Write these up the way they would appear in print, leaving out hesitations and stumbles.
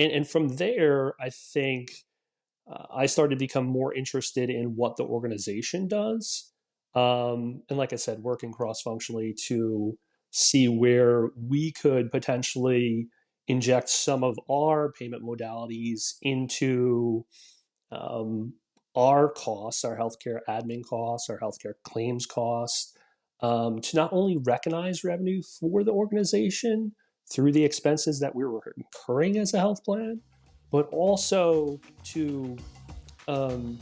and from there, I think I started to become more interested in what the organization does. And like I said, working cross functionally to see where we could potentially inject some of our payment modalities into um, our costs, our healthcare admin costs, our healthcare claims costs, to not only recognize revenue for the organization through the expenses that we were incurring as a health plan, but also to um,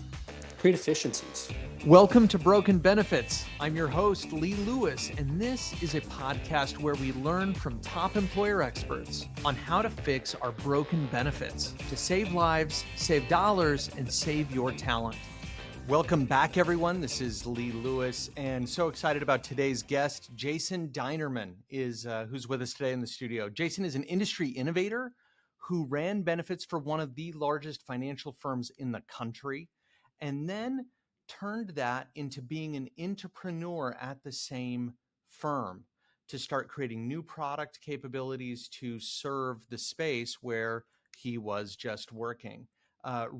create efficiencies. Welcome to Broken Benefits. I'm your host, Lee Lewis, and this is a podcast where we learn from top employer experts on how to fix our broken benefits to save lives, save dollars, and save your talent. Welcome back, everyone. This is Lee Lewis, and so excited about today's guest. Jason Dinerman is who's with us today in the studio. Jason is an industry innovator who ran benefits for one of the largest financial firms in the country, and then turned that into being an entrepreneur at the same firm to start creating new product capabilities to serve the space where he was just working.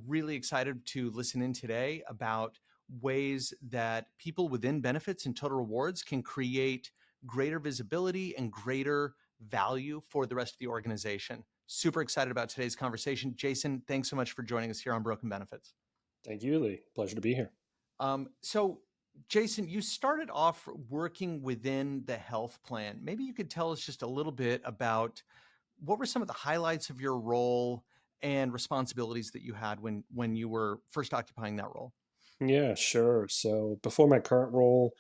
Really excited to listen in today about ways that people within benefits and total rewards can create greater visibility and greater value for the rest of the organization. Super excited about today's conversation. Jason, thanks so much for joining us here on Broken Benefits. Thank you, Lee. Pleasure to be here. So, Jason, you started off working within the health plan. Maybe you could tell us just a little bit about what were some of the highlights of your role and responsibilities that you had when you were first occupying that role? Yeah, sure. So before my current role,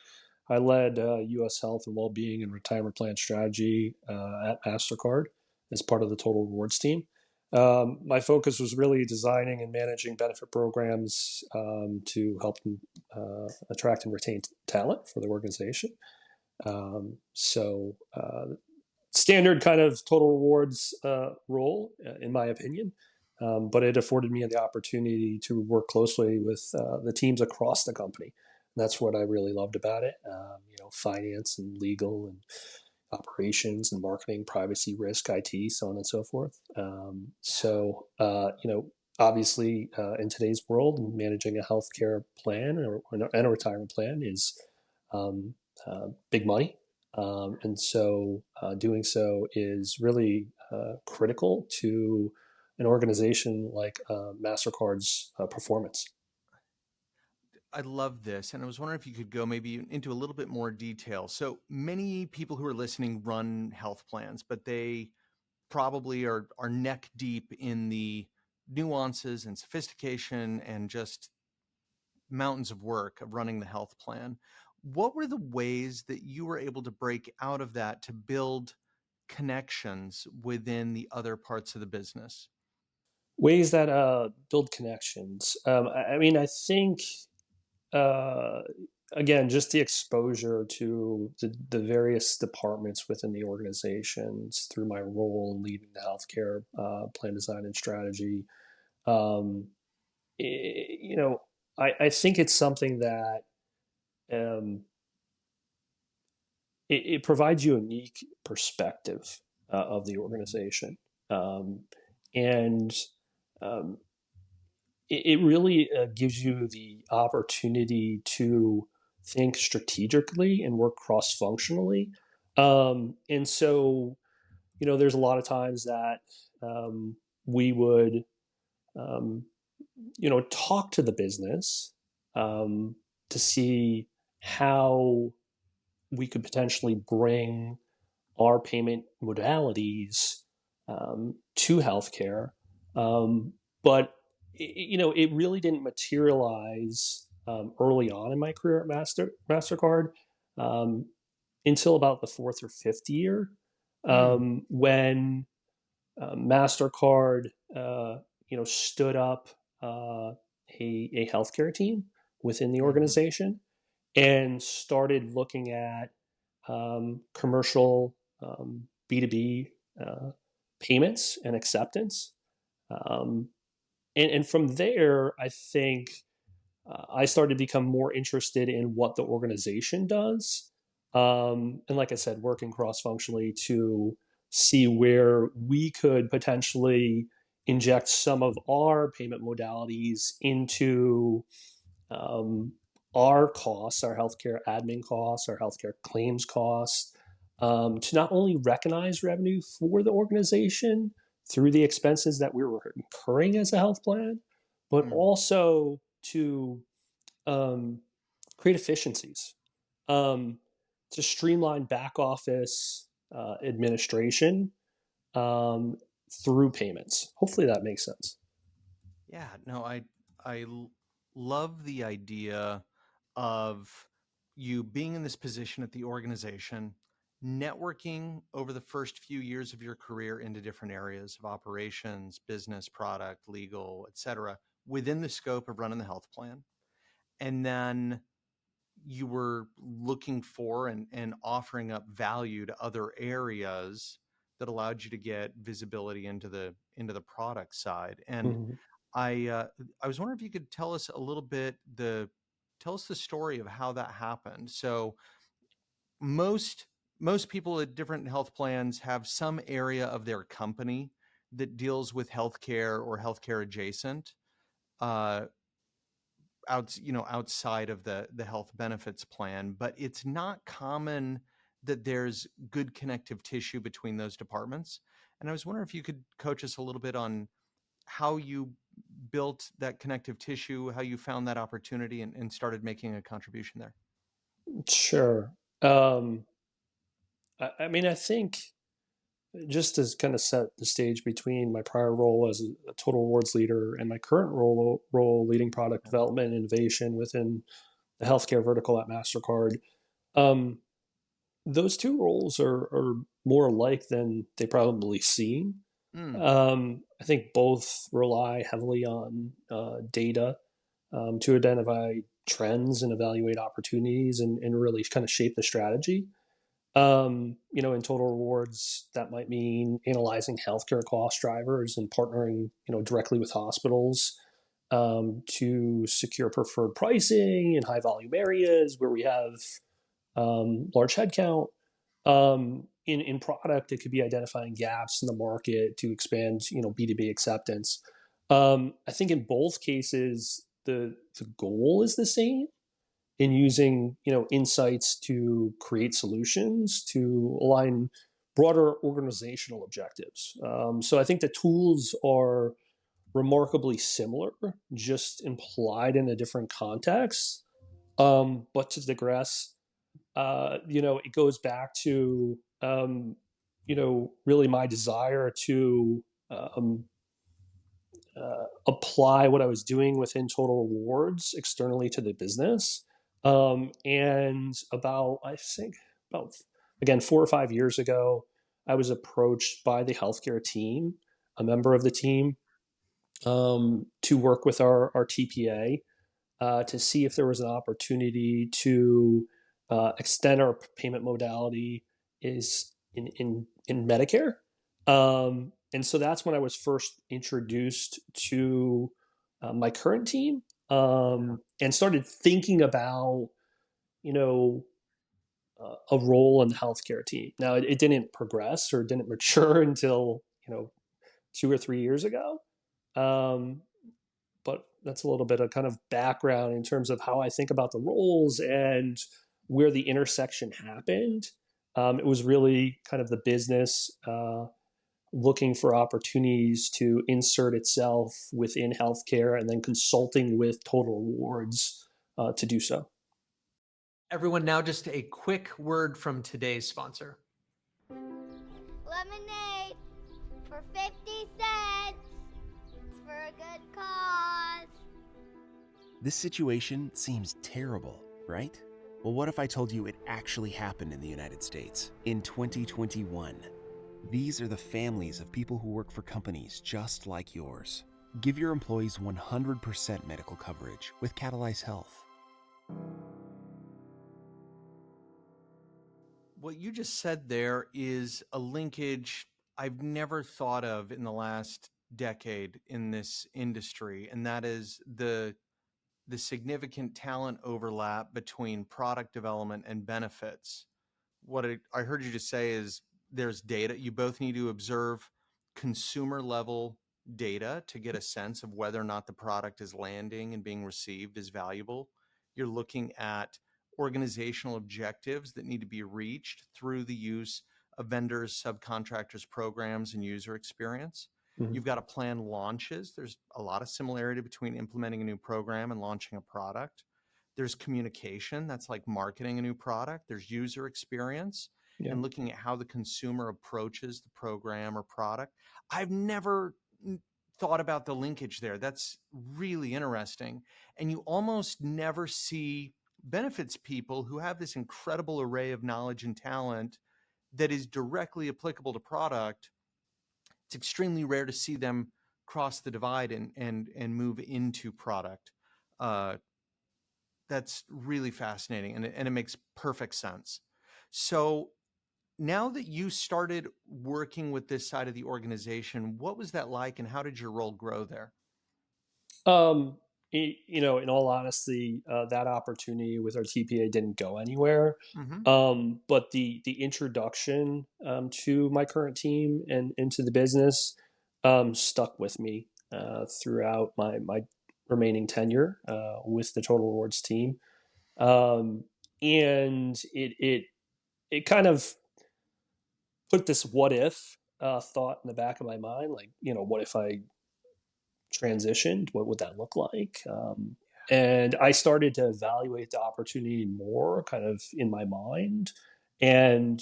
I led U.S. health and well-being and retirement plan strategy at Mastercard as part of the Total Rewards team. My focus was really designing and managing benefit programs to help attract and retain talent for the organization. Standard kind of Total Rewards role, in my opinion. But it afforded me the opportunity to work closely with the teams across the company. And that's what I really loved about it. Finance and legal and operations and marketing, privacy, risk, IT, so on and so forth. Obviously, in today's world, managing a healthcare plan and a retirement plan is big money. Doing so is really critical to an organization like Mastercard's performance. I love this. And I was wondering if you could go maybe into a little bit more detail. So many people who are listening run health plans, but they probably are neck deep in the nuances and sophistication and just mountains of work of running the health plan. What were the ways that you were able to break out of that to build connections within the other parts of the business? Ways that build connections. I think, uh, again, just the exposure to the various departments within the organizations through my role leading the healthcare plan design and strategy. Um, I think it's something that um, it provides you a unique perspective of the organization. Um, and um, it really gives you the opportunity to think strategically and work cross functionally. There's a lot of times that we would, um, talk to the business um, to see how we could potentially bring our payment modalities to healthcare. But it really didn't materialize early on in my career at Mastercard um, until about the fourth or fifth year, when Mastercard, stood up a healthcare team within the Mm-hmm. organization and started looking at commercial B2B payments and acceptance. Um, and from there, I think I started to become more interested in what the organization does. And like I said, working cross functionally to see where we could potentially inject some of our payment modalities into um, our costs, our healthcare admin costs, our healthcare claims costs, to not only recognize revenue for the organization through the expenses that we were incurring as a health plan, but also to um, create efficiencies, um, to streamline back office administration um, through payments. Hopefully that makes sense. Yeah, no, I love the idea of you being in this position at the organization, networking over the first few years of your career into different areas of operations, business, product, legal, et cetera, within the scope of running the health plan. And then you were looking for and offering up value to other areas that allowed you to get visibility into the product side. And Mhm. I I was wondering if you could tell us a little bit tell us the story of how that happened. So most most people at different health plans have some area of their company that deals with healthcare or healthcare adjacent. Uh, outside of the health benefits plan, but it's not common that there's good connective tissue between those departments. And I was wondering if you could coach us a little bit on how you built that connective tissue, how you found that opportunity and started making a contribution there. Sure. I mean, I think just to kind of set the stage between my prior role as a total rewards leader and my current role leading product Yeah. development and innovation within the healthcare vertical at Mastercard. Um, those two roles are more alike than they probably seem. Mm, I think both rely heavily on data to identify trends and evaluate opportunities and really kind of shape the strategy. In total rewards, that might mean analyzing healthcare cost drivers and partnering, directly with hospitals to secure preferred pricing in high volume areas where we have large headcount. In product, it could be identifying gaps in the market to expand, B2B acceptance. I think in both cases, the goal is the same in using, insights to create solutions to align broader organizational objectives. So I think the tools are remarkably similar, just implied in a different context. But to digress, it goes back to really my desire to um, apply what I was doing within Total Rewards externally to the business. And I think about, again, 4 or 5 years ago, I was approached by the healthcare team, a member of the team, to work with our TPA to see if there was an opportunity to extend our payment modality is in Medicare. And so that's when I was first introduced to my current team and started thinking about, you know, a role in the healthcare team. Now, it didn't progress or didn't mature until, 2 or 3 years ago. Um, but that's a little bit of kind of background in terms of how I think about the roles and where the intersection happened. It was really kind of the business looking for opportunities to insert itself within healthcare and then consulting with Total Rewards to do so. Everyone, now just a quick word from today's sponsor. Lemonade for 50 cents. It's for a good cause. This situation seems terrible, right? Well, what if I told you it actually happened in the United States in 2021? These are the families of people who work for companies just like yours. Give your employees 100% medical coverage with Catalyze Health. What you just said there is a linkage I've never thought of in the last decade in this industry, and that is the significant talent overlap between product development and benefits. What I heard you just say is there's data. You both need to observe consumer level data to get a sense of whether or not the product is landing and being received as valuable. You're looking at organizational objectives that need to be reached through the use of vendors, subcontractors, programs, and user experience. Mhm. You've got to plan launches. There's a lot of similarity between implementing a new program and launching a product. There's communication, that's like marketing a new product. There's user experience Yeah. and looking at how the consumer approaches the program or product. I've never thought about the linkage there. That's really interesting. And you almost never see benefits people who have this incredible array of knowledge and talent that is directly applicable to product. It's extremely rare to see them cross the divide and move into product. That's really fascinating, and it makes perfect sense. So now that you started working with this side of the organization, what was that like, and how did your role grow there? Um, in all honesty, that opportunity with our TPA didn't go anywhere. Mm-hmm. But the introduction to my current team and into the business stuck with me throughout my remaining tenure with the Total Rewards team. Um, and it kind of put this what if thought in the back of my mind, like, what if I transitioned? What would that look like? And I started to evaluate the opportunity more kind of in my mind and,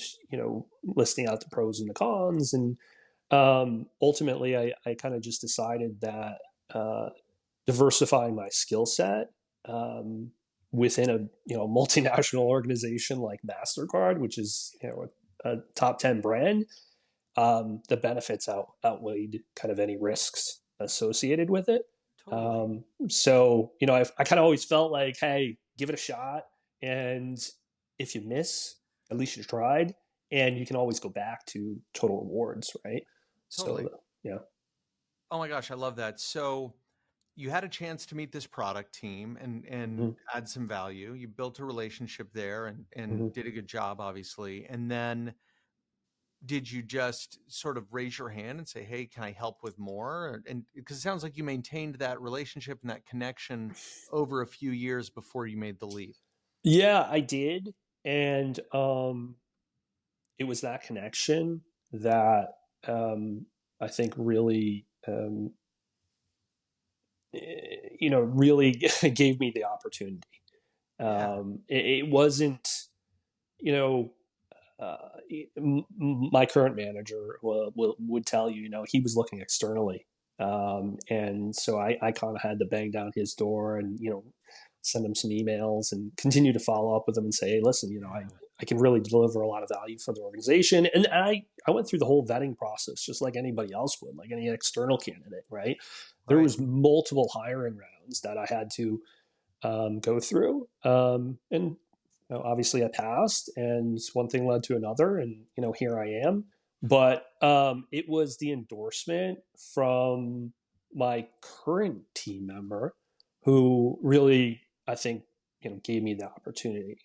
listing out the pros and the cons. And ultimately, I kind of just decided that diversifying my skill set within a, multinational organization like Mastercard, which is, a top 10 brand, the benefits outweighed kind of any risks associated with it. Totally. So, I kind of always felt like, hey, give it a shot. And if you miss, at least you tried. And you can always go back to Total Rewards, right? Totally. So, yeah. Oh my gosh, I love that. So you had a chance to meet this product team and Mm-hmm. add some value. You built a relationship there and Mm-hmm. did a good job, obviously. And then did you just sort of raise your hand and say, hey, can I help with more? And because it sounds like you maintained that relationship and that connection over a few years before you made the leap. Yeah, I did. And it was that connection that I think really really gave me the opportunity. Yeah. It wasn't, you know, my current manager would tell you, he was looking externally. And so I kind of had to bang down his door and, send him some emails and continue to follow up with him and say, hey, listen, I can really deliver a lot of value for the organization. And I went through the whole vetting process just like anybody else would, like any external candidate, right? There Right. was multiple hiring rounds that I had to go through. And obviously I passed, and one thing led to another, and here I am. But it was the endorsement from my current team member who really, I think, gave me the opportunity.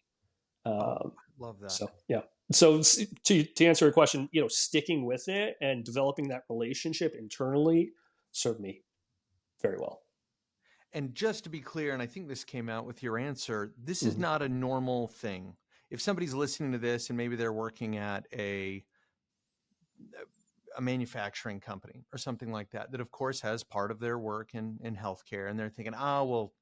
Oh, Um, love that. so yeah. So to answer your question, sticking with it and developing that relationship internally served me very well. And just to be clear, and I think this came out with your answer, this is Mm-hmm. not a normal thing. If somebody's listening to this and maybe they're working at a manufacturing company or something like that, that of course has part of their work in healthcare, and they're thinking, oh, well,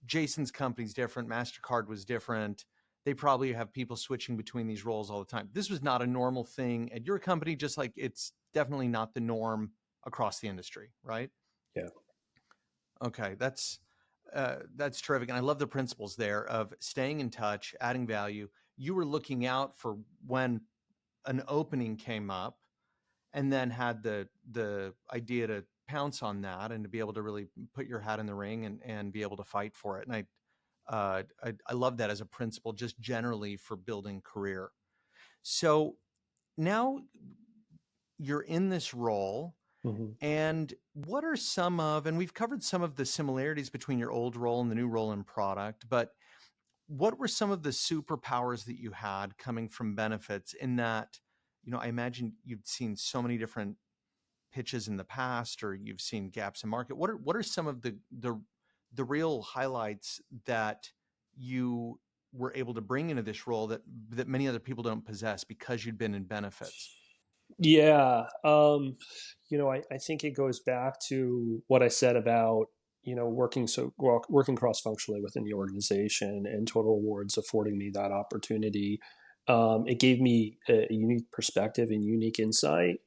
Jason's company's different, MasterCard was different. They probably have people switching between these roles all the time. This was not a normal thing at your company, just like it's definitely not the norm across the industry, right? Yeah. Okay, that's terrific, and I love the principles there of staying in touch, adding value. You were looking out for when an opening came up, and then had the idea to pounce on that and to be able to really put your hat in the ring and be able to fight for it. And I love that as a principle, just generally for building career. So now you're in this role. Mm-hmm. And what are some of, and we've covered some of the similarities between your old role and the new role in product, but what were some of the superpowers that you had coming from benefits in that, I imagine you've seen so many different pitches in the past, or you've seen gaps in market? What are some of the real highlights that you were able to bring into this role that many other people don't possess because you'd been in benefits? Yeah. I think it goes back to what I said about, working cross-functionally within the organization, and Total Rewards affording me that opportunity. It gave me a unique perspective and unique insight.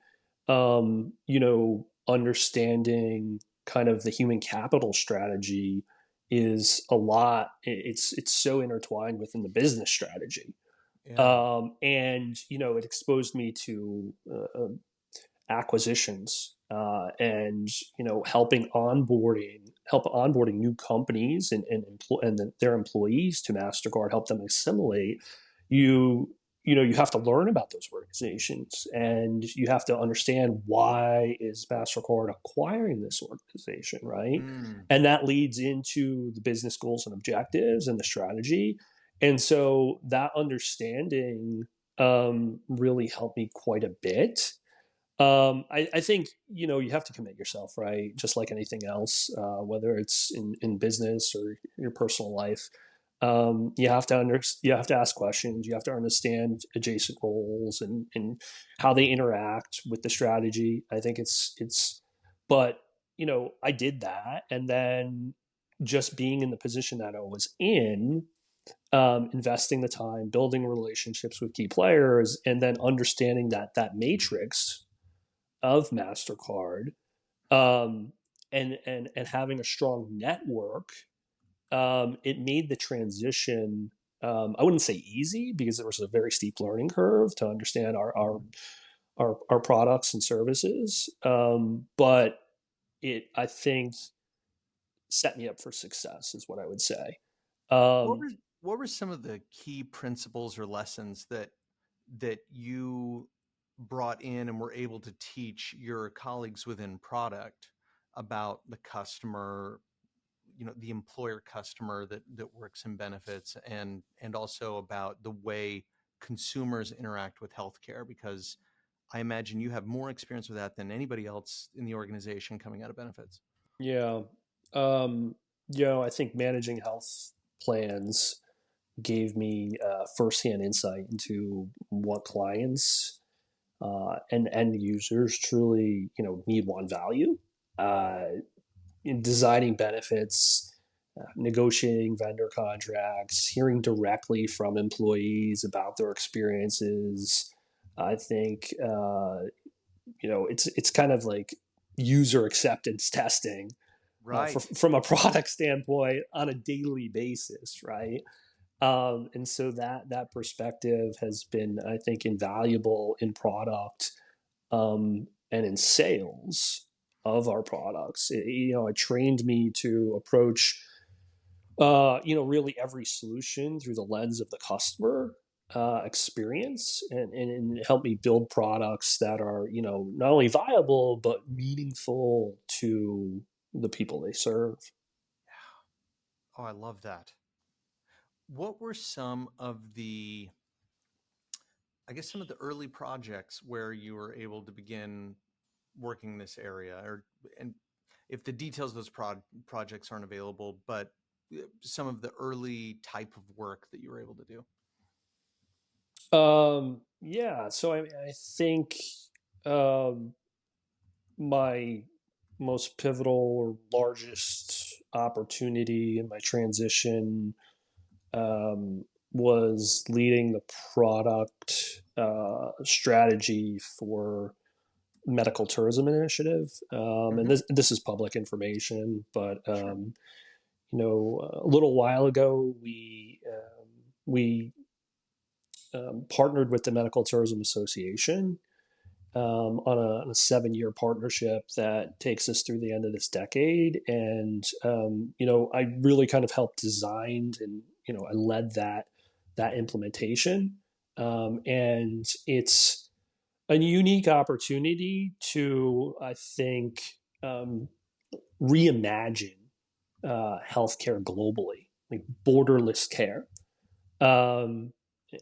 Understanding kind of the human capital strategy is a lot. It's so intertwined within the business strategy. Yeah. And it exposed me to acquisitions, and help onboarding new companies and their employees to Mastercard, help them assimilate. You have to learn about those organizations, and you have to understand, why is Mastercard acquiring this organization, right? Mm. And that leads into the business goals and objectives and the strategy. And so that understanding really helped me quite a bit. I think, you have to commit yourself, right? Just like anything else, whether it's in business or your personal life. You have to ask questions. You have to understand adjacent roles and how they interact with the strategy. I think but I did that, and then just being in the position that I was in, investing the time, building relationships with key players, and then understanding that matrix of Mastercard, and having a strong network. It made the transition. I wouldn't say easy, because there was a very steep learning curve to understand our products and services. But I think, set me up for success, is what I would say. What Um, were some of the key principles or lessons that you brought in and were able to teach your colleagues within product about the customer, the employer customer that works in benefits, and also about the way consumers interact with healthcare? Because I imagine you have more experience with that than anybody else in the organization coming out of benefits. yeah. I think managing health plans gave me firsthand insight into what clients and end users truly, need, want, value. Uh, in designing benefits, negotiating vendor contracts, hearing directly from employees about their experiences. I think it's kind of like user acceptance testing, Right. from a product standpoint, on a daily basis, right? And so that perspective has been, I think, invaluable in product, and in sales of our products. It trained me to approach, really every solution through the lens of the customer experience, and help me build products that are, not only viable but meaningful to the people they serve. Oh, I love that. What were some of the, I guess, some of the early projects where you were able to begin working this area, and if the details of those projects aren't available, but some of the early type of work that you were able to do? Yeah, so I think, um, my most pivotal or largest opportunity in my transition, was leading the product strategy for medical tourism initiative. And Hmm. this is public information, but Sure. a little while ago, we partnered with the Medical Tourism Association, on a 7-year partnership that takes us through the end of this decade. And I really kind of helped design, and I led that implementation. And it's a unique opportunity to, I think, reimagine healthcare globally, like borderless care. Um,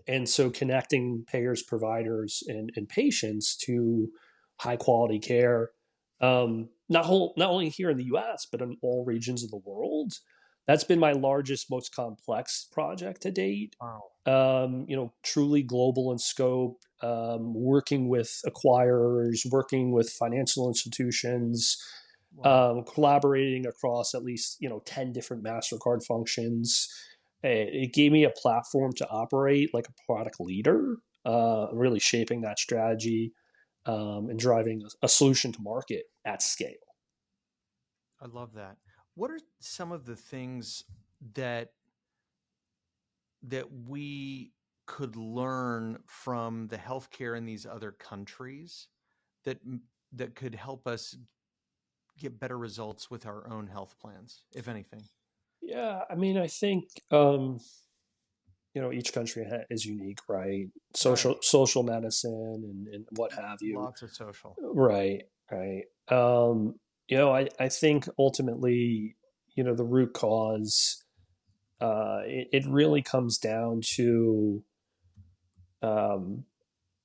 and so connecting payers, providers, and patients to high quality care, not only here in the U.S. but in all regions of the world. That's been my largest, most complex project to date. Wow. Truly global in scope, working with acquirers, working with financial institutions, Wow. collaborating across at least 10 different Mastercard functions. It gave me a platform to operate like a product leader, really shaping that strategy, and driving a solution to market at scale. I love that. What are some of the things that we could learn from the healthcare in these other countries that could help us get better results with our own health plans, if anything? Yeah, I mean, I think each country is unique, right? Right. Social medicine and what have you. Lots of social. Right, right. I think ultimately, the root cause, it really comes down to, um,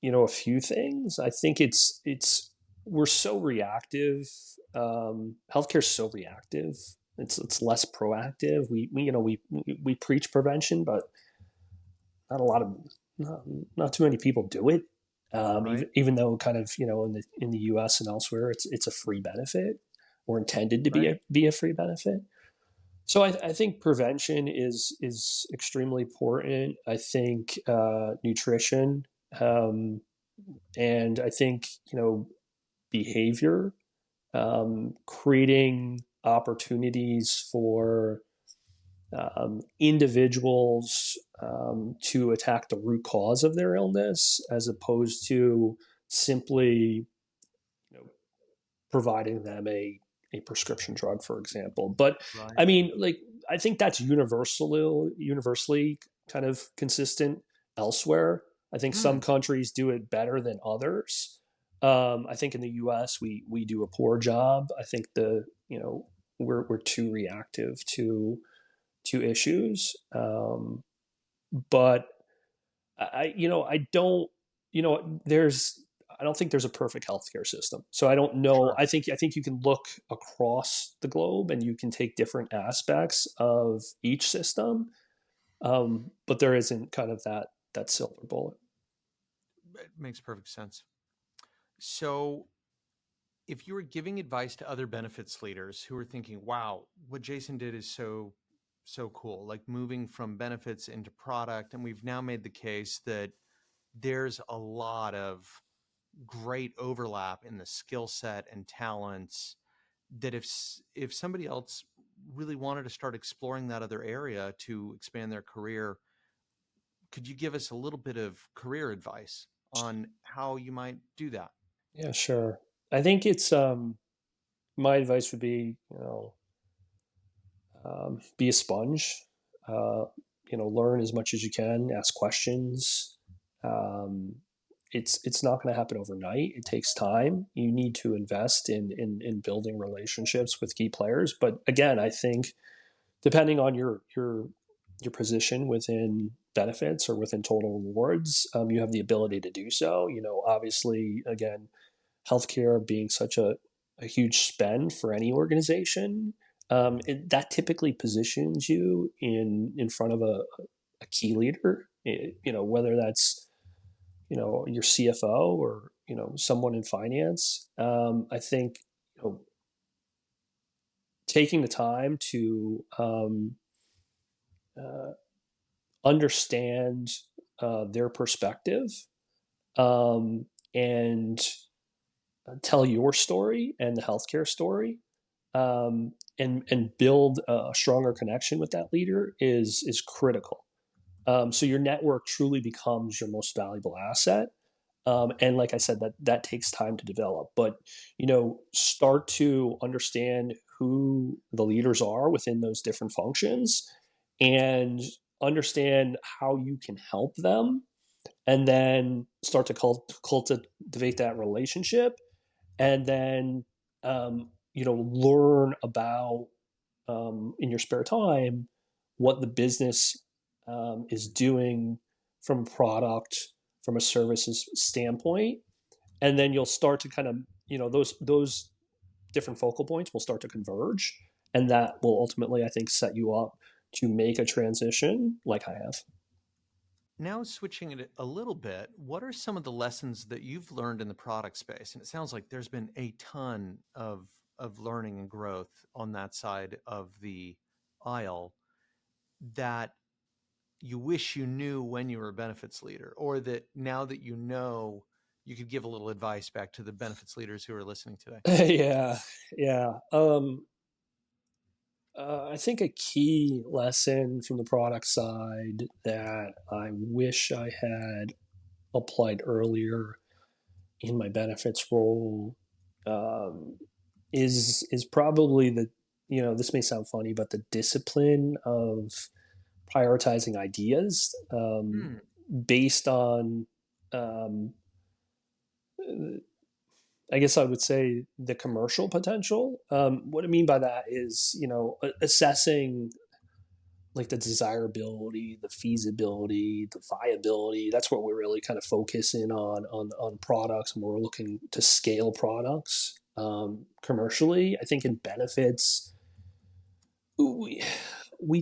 a few things. I think we're so reactive. Healthcare is so reactive. It's less proactive. We preach prevention, but not a lot of not too many people do it. Right. Even though kind of in the U.S. and elsewhere, it's a free benefit or intended to Right. be a free benefit. So I think prevention is extremely important. I think nutrition, and I think behavior, creating opportunities for individuals to attack the root cause of their illness as opposed to simply you know, providing them a prescription drug, for example. But Right. I mean, like, I think that's universally kind of consistent elsewhere. I think Hmm. some countries do it better than others. I think in the U.S. we do a poor job. I think we're too reactive to issues. But I don't, there's, I don't think there's a perfect healthcare system. So I don't know. Sure. I think you can look across the globe and you can take different aspects of each system. But there isn't kind of that silver bullet. It makes perfect sense. So, if you were giving advice to other benefits leaders who are thinking, wow, what Jason did is so cool, like moving from benefits into product, and we've now made the case that there's a lot of great overlap in the skill set and talents, that if somebody else really wanted to start exploring that other area to expand their career, could you give us a little bit of career advice on how you might do that? Yeah, sure. I think it's my advice would be, be a sponge. Uh, learn as much as you can, ask questions. Um, it's not going to happen overnight. It takes time. You need to invest in building relationships with key players. But again, I think depending on your position within benefits or within total rewards, you have the ability to do so. Obviously, again, healthcare being such a huge spend for any organization, that typically positions you in front of a key leader. Whether that's your CFO or someone in finance. I think taking the time to uh, understand their perspective, and tell your story and the healthcare story, and build a stronger connection with that leader is critical. So your network truly becomes your most valuable asset. And like I said, that takes time to develop. But start to understand who the leaders are within those different functions, and understand how you can help them, and then start to cultivate that relationship, and then learn about, in your spare time, what the business is doing from a product, from a services standpoint, and then you'll start to kind of those different focal points will start to converge, and that will ultimately, I think, set you up to make a transition like I have. Now, switching it a little bit, what are some of the lessons that you've learned in the product space? And it sounds like there's been a ton of learning and growth on that side of the aisle that you wish you knew when you were a benefits leader, or that now that you know, you could give a little advice back to the benefits leaders who are listening today. Yeah. I think a key lesson from the product side that I wish I had applied earlier in my benefits role is probably this may sound funny, but the discipline of prioritizing ideas based on um, I guess I would say the commercial potential. What I mean by that is, assessing like the desirability, the feasibility, the viability. That's what we're really kind of focusing on products, and we're looking to scale products commercially. I think in benefits, we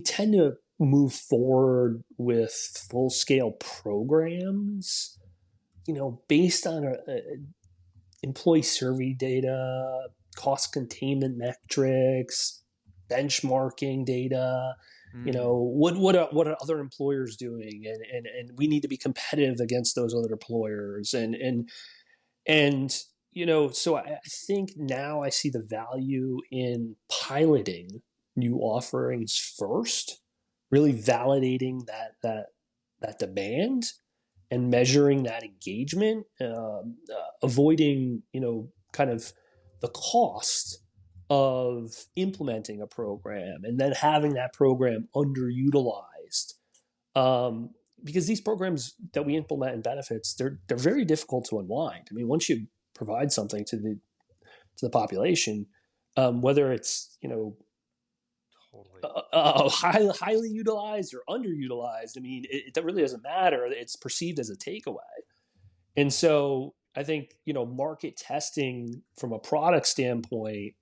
tend to move forward with full scale programs, based on employee survey data, cost containment metrics, benchmarking data. What are other employers doing, and we need to be competitive against those other employers, and so I think now I see the value in piloting new offerings first, really validating that demand and measuring that engagement, avoiding kind of the cost of implementing a program and then having that program underutilized. Because these programs that we implement in benefits, they're very difficult to unwind. I mean, once you provide something to the population, whether it's highly utilized or underutilized, I mean, that really doesn't matter. It's perceived as a takeaway, and so I think market testing from a product standpoint,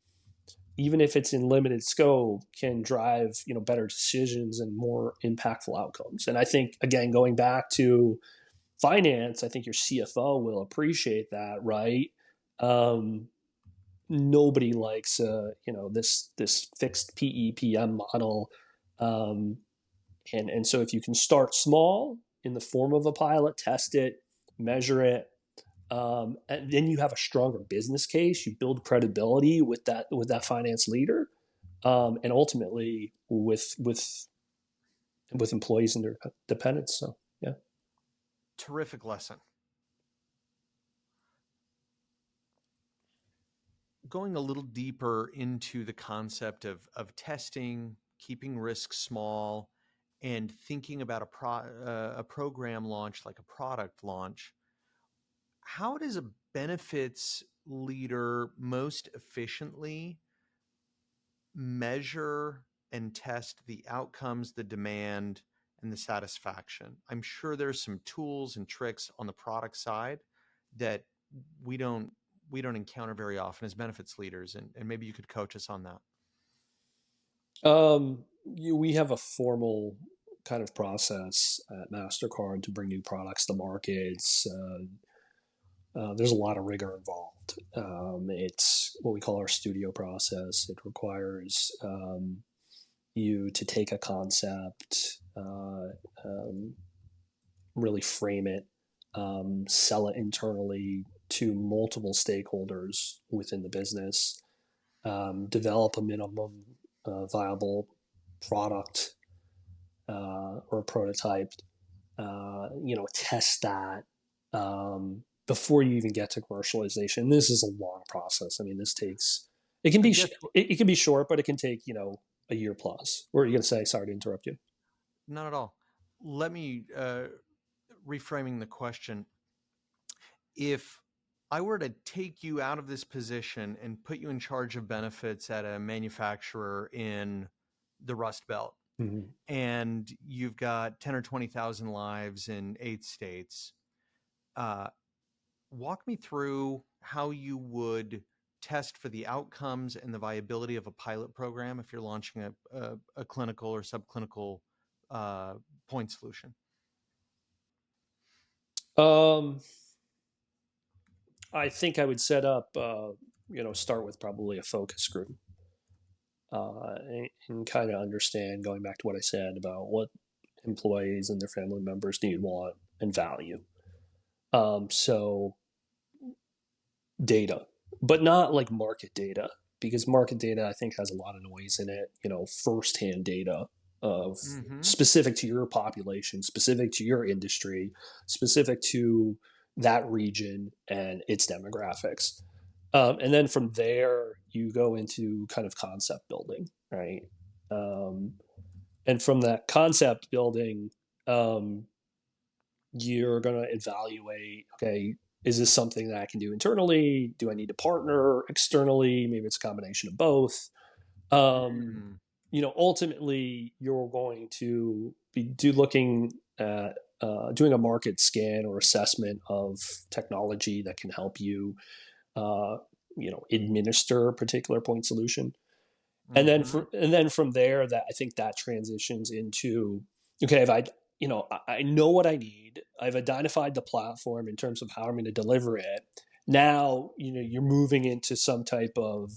even if it's in limited scope, can drive better decisions and more impactful outcomes. And I think, again, going back to finance, I think your CFO will appreciate that, right? Nobody likes this fixed PEPM model, and so if you can start small in the form of a pilot, test it, measure it, and then you have a stronger business case. You build credibility with that finance leader, and ultimately with employees and their dependents. So yeah, Terrific lesson. Going a little deeper into the concept of testing, keeping risks small, and thinking about a program launch like a product launch, how does a benefits leader most efficiently measure and test the outcomes, the demand, and the satisfaction? I'm sure there's some tools and tricks on the product side that we don't encounter very often as benefits leaders, and maybe you could coach us on that. We have a formal kind of process at Mastercard to bring new products to markets. There's a lot of rigor involved. It's what we call our studio process. It requires you to take a concept, really frame it, sell it internally to multiple stakeholders within the business, develop a minimum viable product or prototype, test that before you even get to commercialization. This is a long process. I mean, it can be short, but it can take a year plus. Or are you going to say? Sorry to interrupt you. Not at all. Let me reframing the question. If I were to take you out of this position and put you in charge of benefits at a manufacturer in the Rust Belt, Mm-hmm. and you've got 10 or 20,000 lives in 8 states, walk me through how you would test for the outcomes and the viability of a pilot program if you're launching a clinical or subclinical point solution? I think I would set up, start with probably a focus group, and kind of understand, going back to what I said about what employees and their family members need, want, and value. So data, but not like market data, because market data I think has a lot of noise in it. Firsthand data of specific to your population, specific to your industry, specific to that region and its demographics. And then from there, you go into kind of concept building, right? And from that concept building, you're going to evaluate, okay, is this something that I can do internally? Do I need to partner externally? Maybe it's a combination of both. Ultimately, you're going to be looking at doing a market scan or assessment of technology that can help you, administer a particular point solution. And then from there, that I think that transitions into, okay, if I know what I need. I've identified the platform in terms of how I'm going to deliver it. Now, you're moving into some type of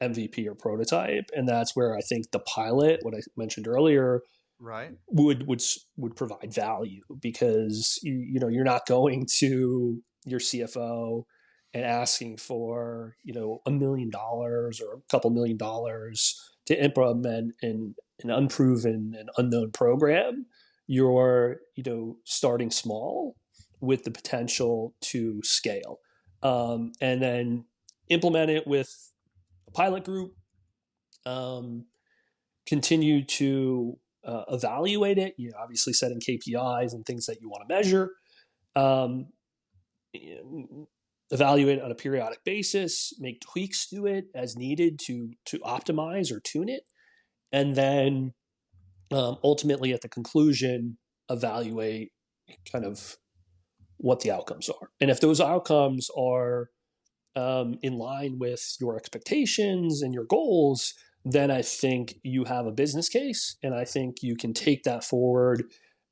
MVP or prototype, and that's where I think the pilot, what I mentioned earlier, right, would provide value, because you're not going to your CFO and asking for $1 million or a couple $1 million to implement an unproven and unknown program. You're starting small with the potential to scale, and then implement it with a pilot group. Continue to evaluate it. Obviously setting KPIs and things that you want to measure. Evaluate it on a periodic basis. Make tweaks to it as needed to optimize or tune it, and then ultimately at the conclusion, evaluate kind of what the outcomes are. And if those outcomes are in line with your expectations and your goals, then I think you have a business case, and I think you can take that forward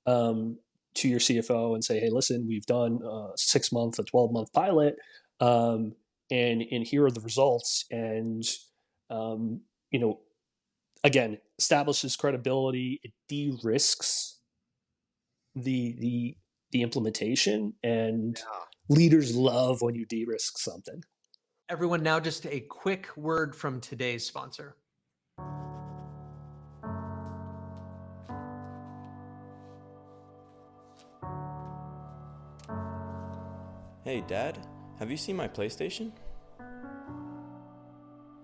to your CFO and say, hey, listen, we've done a 6-month, a 12-month pilot, and here are the results. And again, establishes credibility. It de-risks the implementation, and leaders love when you de-risk something. Everyone, now just a quick word from today's sponsor. Hey, Dad, have you seen my PlayStation?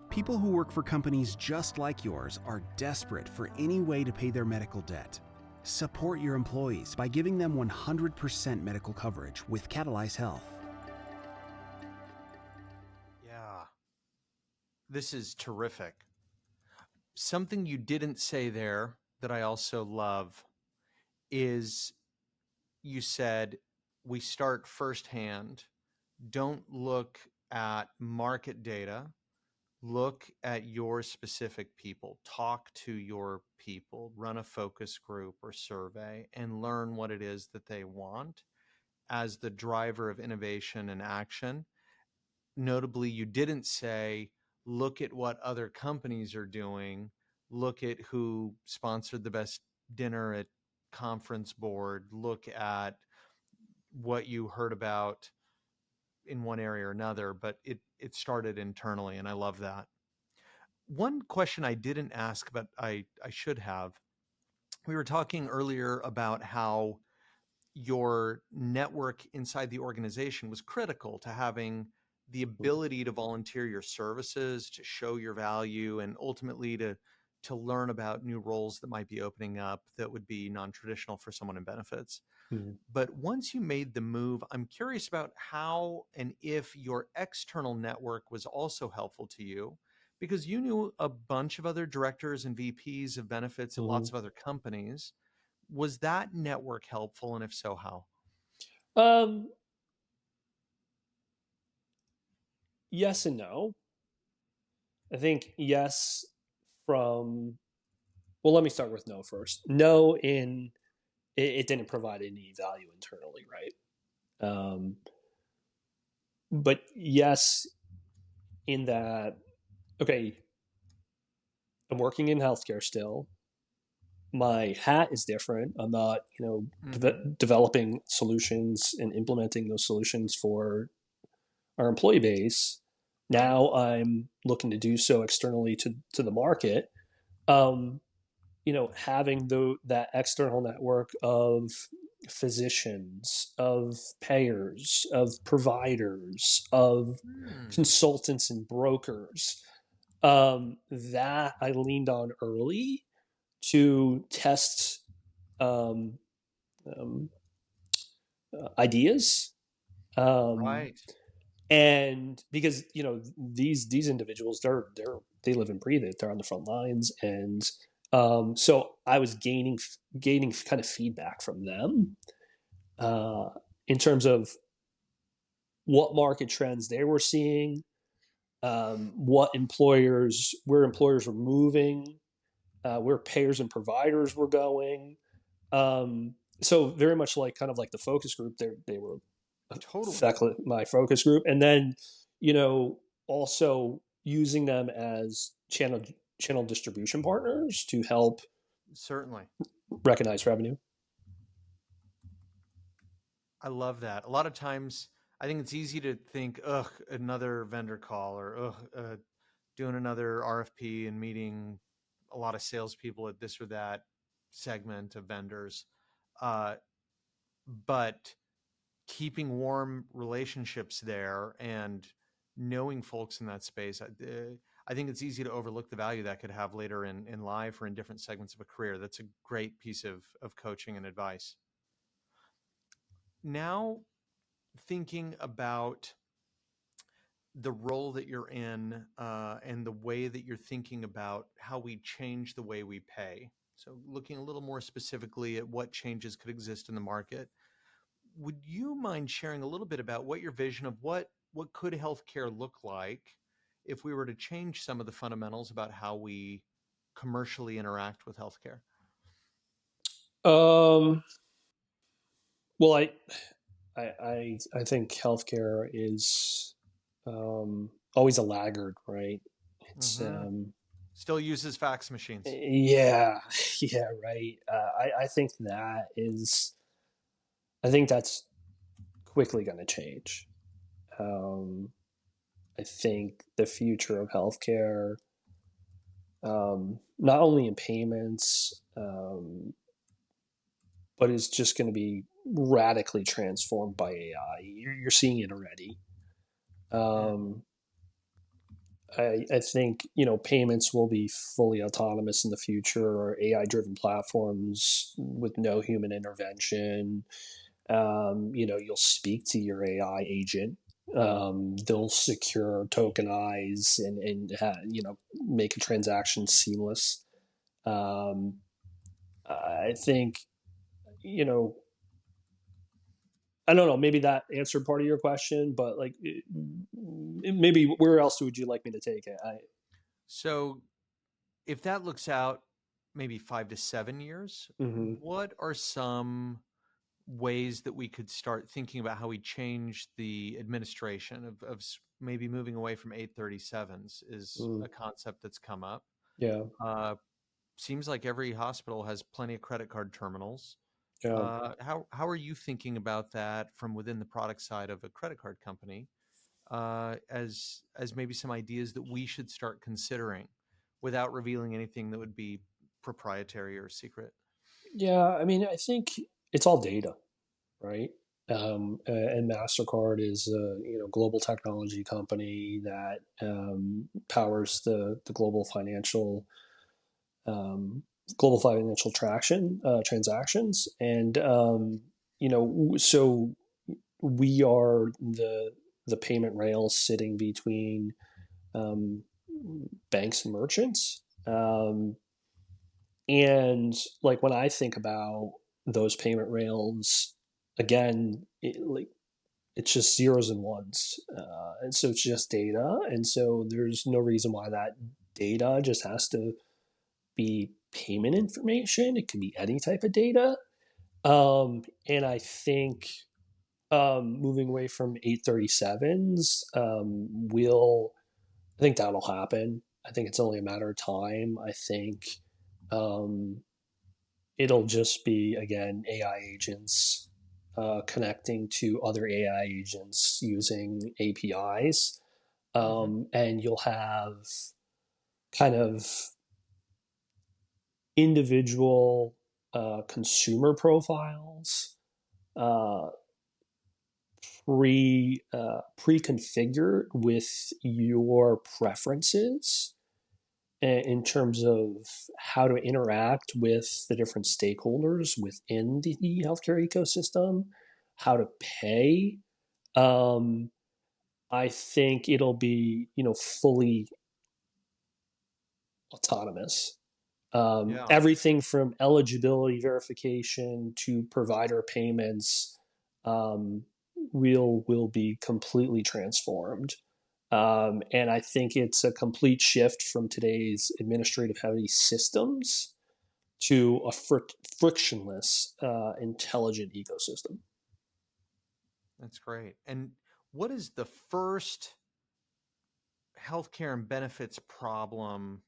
People who work for companies just like yours are desperate for any way to pay their medical debt. Support your employees by giving them 100% medical coverage with Catalyze Health. Yeah, this is terrific. Something you didn't say there that I also love is you said we start firsthand. Don't look at market data. Look at your specific people. Talk to your people. Run a focus group or survey and learn what it is that they want as the driver of innovation and action. Notably, you didn't say, look at what other companies are doing. Look at who sponsored the best dinner at conference board. Look at what you heard about in one area or another, but it started internally, and I love that. One question I didn't ask, but I should have. We were talking earlier about how your network inside the organization was critical to having the ability to volunteer your services, to show your value, and ultimately to learn about new roles that might be opening up that would be non-traditional for someone in benefits. But once you made the move, I'm curious about how and if your external network was also helpful to you, because you knew a bunch of other directors and VPs of benefits at lots of other companies. Was that network helpful? And if so, how? Yes and no. I think yes from, well, let me start with no first. No, in it didn't provide any value internally, right? But yes, in that, okay, I'm working in healthcare still. My hat is different. I'm not, developing solutions and implementing those solutions for our employee base. Now I'm looking to do so externally to the market. Um, having that external network of physicians, of payers, of providers, of consultants and brokers, that I leaned on early to test um, um, ideas. Um, Right. and because these individuals, they live and breathe it. They're on the front lines, and so I was gaining kind of feedback from them uh, in terms of what market trends they were seeing, where employers were moving, where payers and providers were going. So very much like kind of like the focus group, they were Totally. exactly my focus group, and then also using them as channel distribution partners to help Certainly. recognize revenue. I love that. A lot of times, I think it's easy to think, ugh, another vendor call, or ugh, doing another RFP and meeting a lot of salespeople at this or that segment of vendors. Uh, but keeping warm relationships there and knowing folks in that space, I think it's easy to overlook the value that could have later in life or in different segments of a career. That's a great piece of coaching and advice. Now, thinking about the role that you're in and the way that you're thinking about how we change the way we pay. So, looking a little more specifically at what changes could exist in the market, would you mind sharing a little bit about what your vision of what could healthcare look like if we were to change some of the fundamentals about how we commercially interact with healthcare? Um, well, I think healthcare is always a laggard, right? It's Hmm. Still uses fax machines. yeah, yeah, right. I think that's quickly going to change. Um, I think the future of healthcare, not only in payments, but is just going to be radically transformed by AI. You're seeing it already. Mm. Um, I think payments will be fully autonomous in the future, or AI-driven platforms with no human intervention. You'll speak to your AI agent. They'll secure, tokenize, and make a transaction seamless. Um, I think you know I don't know. Maybe that answered part of your question, but like, maybe where else would you like me to take it? So, if that looks out maybe 5 to 7 years, Mm-hmm. what are some ways that we could start thinking about how we change the administration of maybe moving away from 837s is Mm, a concept that's come up. yeah, Uh, Seems like every hospital has plenty of credit card terminals. yeah. How are you thinking about that from within the product side of a credit card company, as maybe some ideas that we should start considering without revealing anything that would be proprietary or secret? Yeah, I mean, I think it's all data, right? And Mastercard is a global technology company that powers the um, global financial traction transactions, and so we are the payment rails sitting between um, banks and merchants. And like when I think about those payment rails, again, it's just zeros and ones. And so it's just data. And so there's no reason why that data just has to be payment information. It can be any type of data. And I think moving away from 837s I think that'll happen. I think it's only a matter of time. I think um, it'll just be, again, AI agents connecting to other AI agents using APIs. And you'll have kind of individual consumer profiles uh, pre-configured with your preferences in terms of how to interact with the different stakeholders within the healthcare ecosystem, how to pay. Um, I think it'll be, fully autonomous. Yeah. Everything from eligibility verification to provider payments will be completely transformed. And I think it's a complete shift from today's administrative heavy systems to a frictionless, intelligent ecosystem. That's great. And what is the first healthcare and benefits problem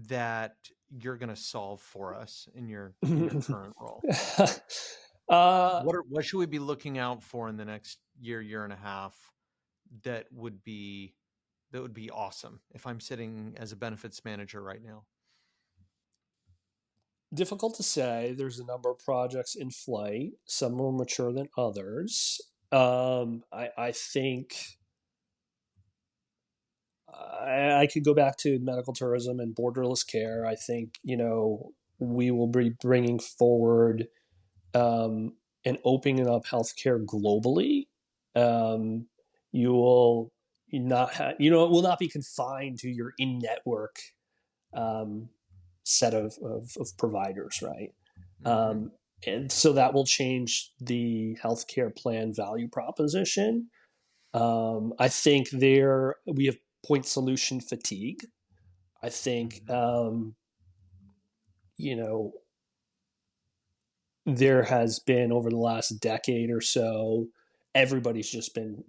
that you're going to solve for us in your current role? What should we be looking out for in the next year and a half that would be awesome if I'm sitting as a benefits manager right now? Difficult to say. There's a number of projects in flight. Some more mature than others. I think I could go back to medical tourism and borderless care. I think, we will be bringing forward and opening up healthcare globally. Um, you will not have, it will not be confined to your in-network um, set of providers, right? And so that will change the healthcare plan value proposition. I think we have point solution fatigue. I think, you know, there has been over the last decade or so, everybody's just been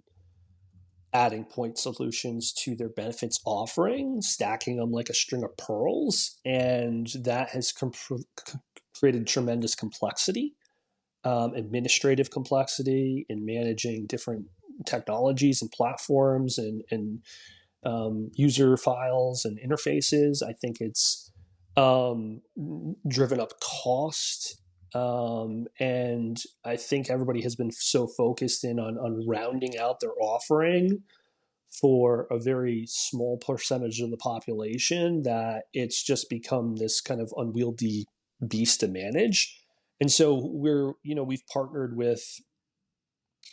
adding point solutions to their benefits offering, stacking them like a string of pearls. And that has created tremendous complexity, administrative complexity in managing different technologies and platforms and user files and interfaces. I think it's driven up cost. And I think everybody has been so focused in on rounding out their offering for a very small percentage of the population that it's just become this kind of unwieldy beast to manage. And so we've partnered with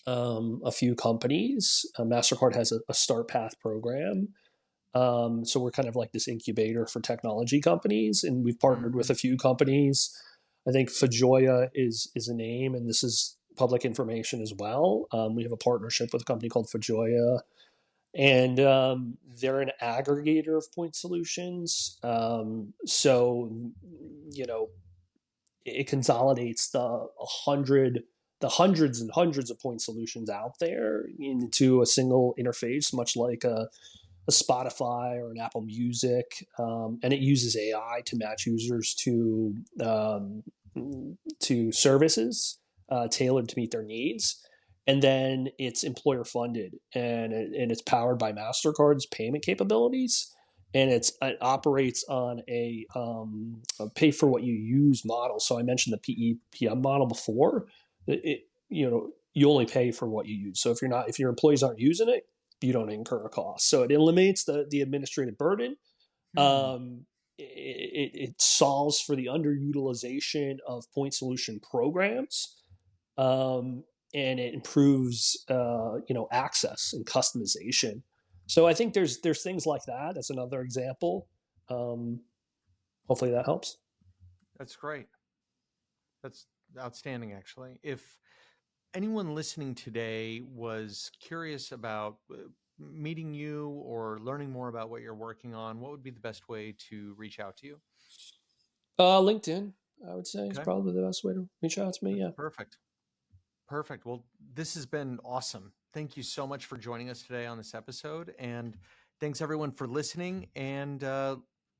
a few companies. Mastercard has a Start Path program. So we're kind of like this incubator for technology companies, and we've partnered with a few companies. I think Fajoya is a name, and this is public information as well. We have a partnership with a company called Fajoya, and they're an aggregator of point solutions. So it consolidates the hundreds and hundreds of point solutions out there into a single interface, much like a Spotify or an Apple Music, and it uses AI to match users to services tailored to meet their needs. And then it's employer funded, and it's powered by Mastercard's payment capabilities, and it operates on a pay for what you use model. So I mentioned the PEPM model before. You only pay for what you use. So if your employees aren't using it, you don't incur a cost. So it eliminates the administrative burden. It solves for the underutilization of point solution programs, and it improves access and customization. So I think there's things like that. That's another example. Hopefully that helps. That's great. That's outstanding, actually. If anyone listening today was curious about meeting you or learning more about what you're working on, what would be the best way to reach out to you? LinkedIn, I would say, is Okay, probably the best way to reach out to me. Yeah. perfect. Perfect. Well, this has been awesome. Thank you so much for joining us today on this episode. And thanks everyone for listening. And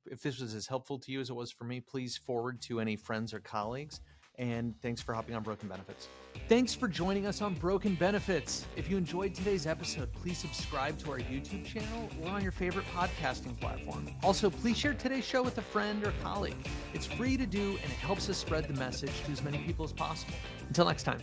if this was as helpful to you as it was for me, please forward to any friends or colleagues. And thanks for hopping on Broken Benefits. Thanks for joining us on Broken Benefits. If you enjoyed today's episode, please subscribe to our YouTube channel or on your favorite podcasting platform. Also, please share today's show with a friend or colleague. It's free to do, and it helps us spread the message to as many people as possible. Until next time.